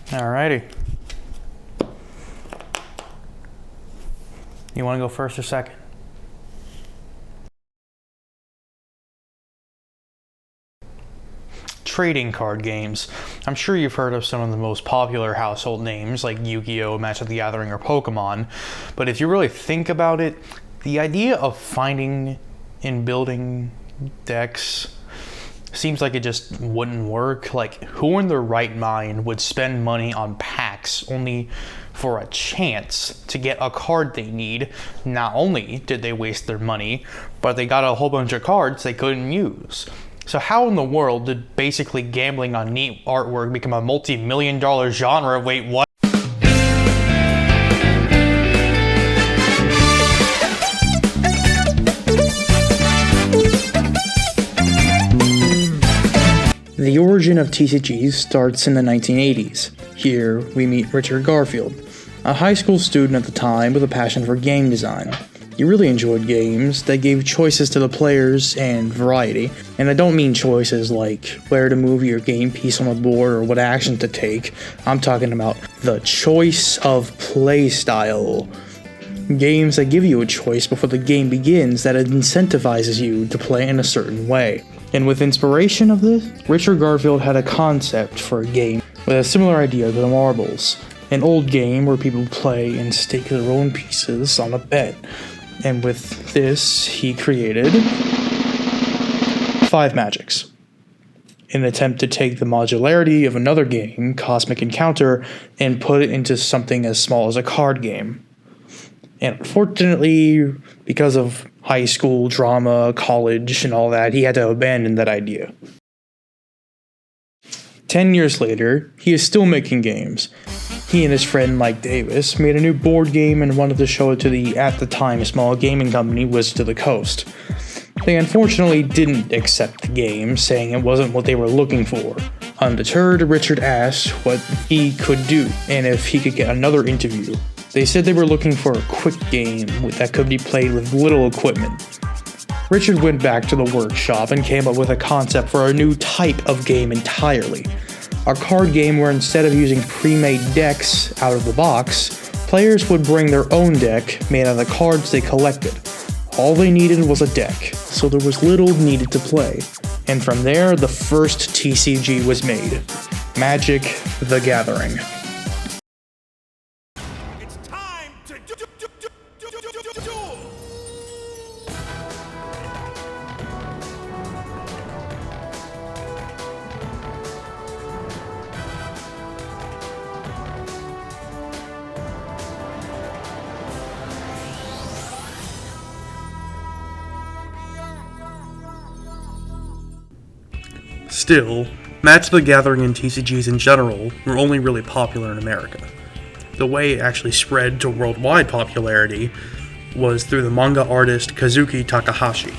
Alrighty. You want to go first or second? Trading card games. I'm sure you've heard of some of the most popular household names like Yu-Gi-Oh!, Magic the Gathering, or Pokemon, but if you really think about it, the idea of finding and building decks seems like it just wouldn't work. Like, who in their right mind would spend money on packs only for a chance to get a card they need? Not only did they waste their money, but they got a whole bunch of cards they couldn't use. So how in the world did basically gambling on neat artwork become a multi-million-dollar genre? Wait, what? The origin of TCGs starts in the 1980s. Here, we meet Richard Garfield, a high school student at the time with a passion for game design. He really enjoyed games that gave choices to the players and variety. And I don't mean choices like where to move your game piece on the board or what action to take. I'm talking about the choice of play style. Games that give you a choice before the game begins that incentivizes you to play in a certain way. And with inspiration of this, Richard Garfield had a concept for a game with a similar idea to the marbles. An old game where people play and stake their own pieces on a bet. And with this, he created 5 Magics, in an attempt to take the modularity of another game, Cosmic Encounter, and put it into something as small as a card game. And unfortunately, because of high school drama, college, and all that, he had to abandon that idea. 10 years later, he is still making games. He and his friend Mike Davis made a new board game and wanted to show it to the, at the time, small gaming company Wizards of the Coast. They unfortunately didn't accept the game, saying it wasn't what they were looking for. Undeterred, Richard asked what he could do, and if he could get another interview. They said they were looking for a quick game that could be played with little equipment. Richard went back to the workshop and came up with a concept for a new type of game entirely. A card game where instead of using pre-made decks out of the box, players would bring their own deck made out of the cards they collected. All they needed was a deck, so there was little needed to play. And from there, the first TCG was made. Magic the Gathering. Still, Magic the Gathering and TCGs in general were only really popular in America. The way it actually spread to worldwide popularity was through the manga artist Kazuki Takahashi.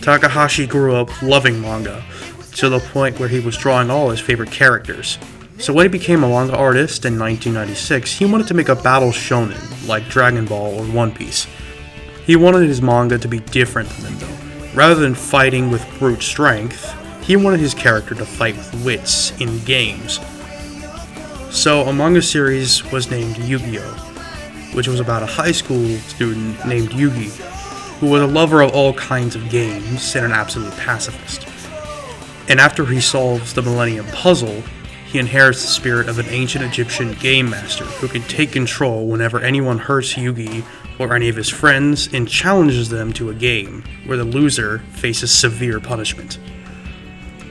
Takahashi grew up loving manga, to the point where he was drawing all his favorite characters. So when he became a manga artist in 1996, he wanted to make a battle shonen, like Dragon Ball or One Piece. He wanted his manga to be different than them though. Rather than fighting with brute strength, he wanted his character to fight with wits in games. So a manga series was named Yu-Gi-Oh!, which was about a high school student named Yugi, who was a lover of all kinds of games and an absolute pacifist. And after he solves the Millennium Puzzle, he inherits the spirit of an ancient Egyptian game master who can take control whenever anyone hurts Yugi or any of his friends and challenges them to a game, where the loser faces severe punishment.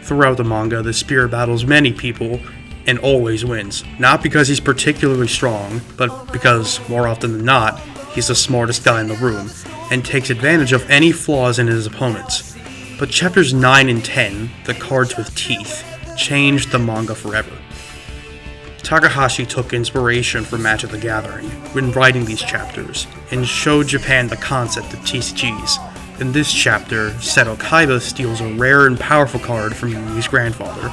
Throughout the manga, the spirit battles many people and always wins, not because he's particularly strong, but because, more often than not, he's the smartest guy in the room, and takes advantage of any flaws in his opponents. But chapters 9 and 10, The Cards with Teeth, changed the manga forever. Takahashi took inspiration from Magic the Gathering when writing these chapters, and showed Japan the concept of TCGs. In this chapter, Seto Kaiba steals a rare and powerful card from Yugi's grandfather,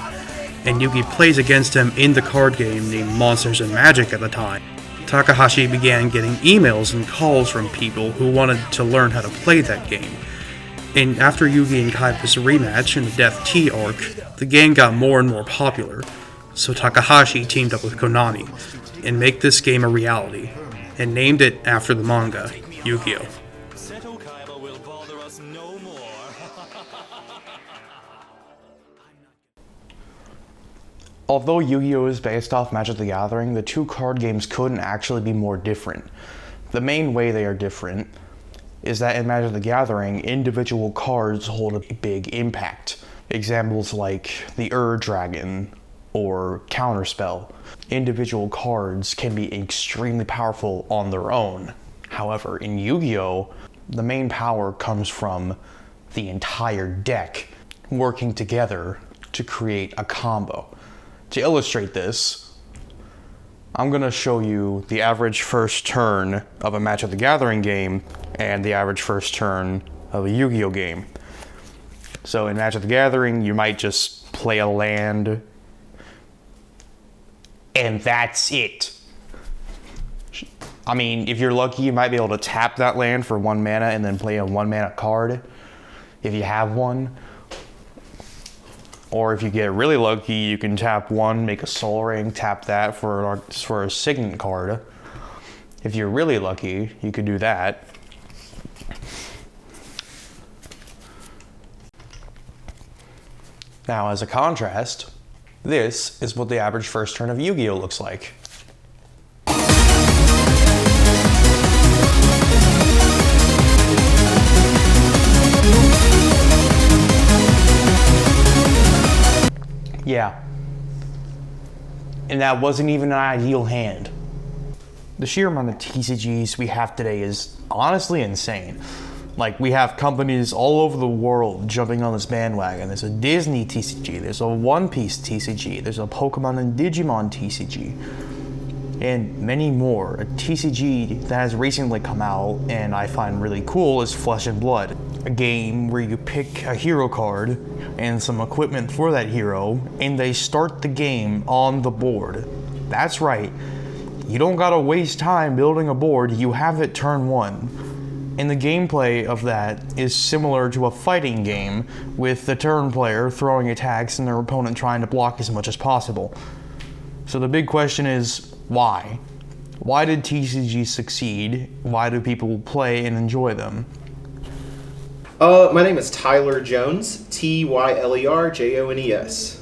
and Yugi plays against him in the card game named Monsters and Magic at the time. Takahashi began getting emails and calls from people who wanted to learn how to play that game. And after Yugi and Kaiba's rematch in the Death Tea arc, the game got more and more popular. So Takahashi teamed up with Konami and make this game a reality, and named it after the manga, Yu-Gi-Oh! Although Yu-Gi-Oh! Is based off Magic the Gathering, the two card games couldn't actually be more different. The main way they are different is that in Magic the Gathering, individual cards hold a big impact. Examples like the Dragon or Counterspell. Individual cards can be extremely powerful on their own. However, in Yu-Gi-Oh!, the main power comes from the entire deck working together to create a combo. To illustrate this, I'm going to show you the average first turn of a Magic the Gathering game and the average first turn of a Yu-Gi-Oh! Game. So in Magic the Gathering, you might just play a land, and that's it. I mean, if you're lucky, you might be able to tap that land for 1 mana and then play a 1 mana card, if you have one. Or if you get really lucky, you can tap 1, make a Soul Ring, tap that for a Signet card. If you're really lucky, you could do that. Now, as a contrast, this is what the average first turn of Yu-Gi-Oh! Looks like. Yeah. And that wasn't even an ideal hand. The sheer amount of TCGs we have today is honestly insane. Like, we have companies all over the world jumping on this bandwagon. There's a Disney TCG, there's a One Piece TCG, there's a Pokemon and Digimon TCG, and many more. A TCG that has recently come out and I find really cool is Flesh and Blood, a game where you pick a hero card and some equipment for that hero, and they start the game on the board. That's right, you don't gotta waste time building a board, you have it turn 1. And the gameplay of that is similar to a fighting game, with the turn player throwing attacks and their opponent trying to block as much as possible. So the big question is, why? Why did TCGs succeed? Why do people play and enjoy them? My name is Tyler Jones, Tylerjones.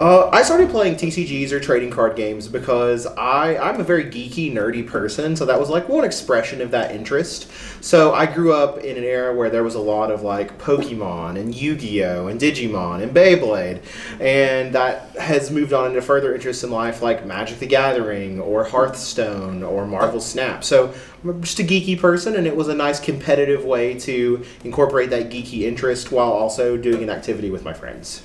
I started playing TCGs or trading card games because I'm a very geeky, nerdy person, so that was like one expression of that interest. So I grew up in an era where there was a lot of like Pokemon and Yu-Gi-Oh! And Digimon and Beyblade, and that has moved on into further interests in life like Magic the Gathering or Hearthstone or Marvel Snap. So I'm just a geeky person, and it was a nice competitive way to incorporate that geeky interest while also doing an activity with my friends.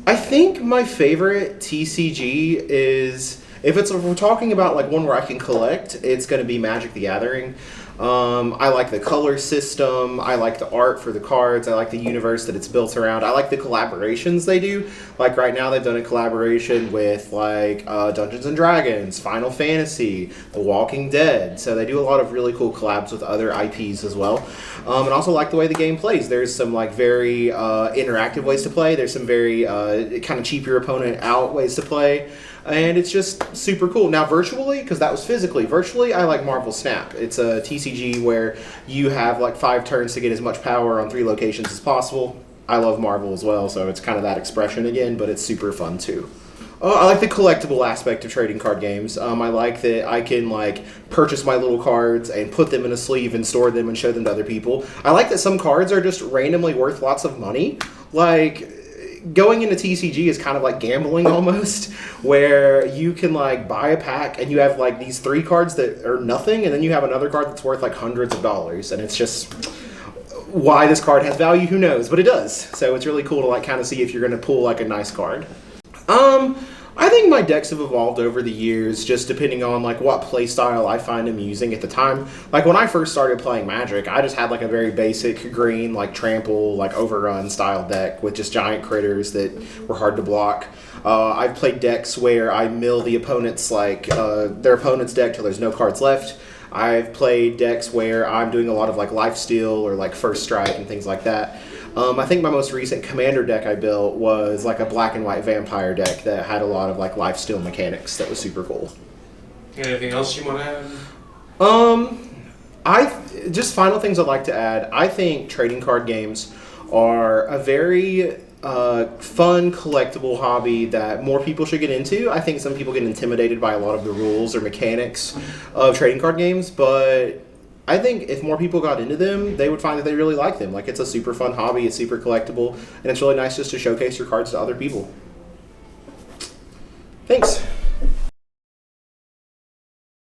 I think my favorite TCG is, if we're talking about like one where I can collect, it's going to be Magic the Gathering. I like the color system, I like the art for the cards, I like the universe that it's built around, I like the collaborations they do. Like right now they've done a collaboration with like Dungeons & Dragons, Final Fantasy, The Walking Dead, so they do a lot of really cool collabs with other IPs as well. And also like the way the game plays. There's some like very interactive ways to play, there's some very kind of cheap your opponent out ways to play. And it's just super cool. Now, virtually, because that was physically, virtually, I like Marvel Snap. It's a TCG where you have like 5 turns to get as much power on 3 locations as possible. I love Marvel as well, so it's kind of that expression again, but it's super fun too. I like the collectible aspect of trading card games. I like that I can like purchase my little cards and put them in a sleeve and store them and show them to other people. I like that some cards are just randomly worth lots of money. Like, going into TCG is kind of like gambling almost, where you can like buy a pack and you have like these 3 cards that are nothing, and then you have another card that's worth like hundreds of dollars, and it's just, why this card has value, who knows, but it does. So it's really cool to like kind of see if you're going to pull like a nice card. I think my decks have evolved over the years, just depending on like what play style I find amusing at the time. Like when I first started playing Magic, I just had like a very basic green, like trample, like overrun style deck with just giant critters that were hard to block. I've played decks where I mill the opponent's like their opponent's deck till there's no cards left. I've played decks where I'm doing a lot of like lifesteal or like first strike and things like that. I think my most recent Commander deck I built was like a black and white vampire deck that had a lot of like lifesteal mechanics that was super cool. Anything else you want to add? Just final things I'd like to add. I think trading card games are a very fun, collectible hobby that more people should get into. I think some people get intimidated by a lot of the rules or mechanics of trading card games, but I think if more people got into them, they would find that they really like them. Like, it's a super fun hobby, it's super collectible, and it's really nice just to showcase your cards to other people. Thanks.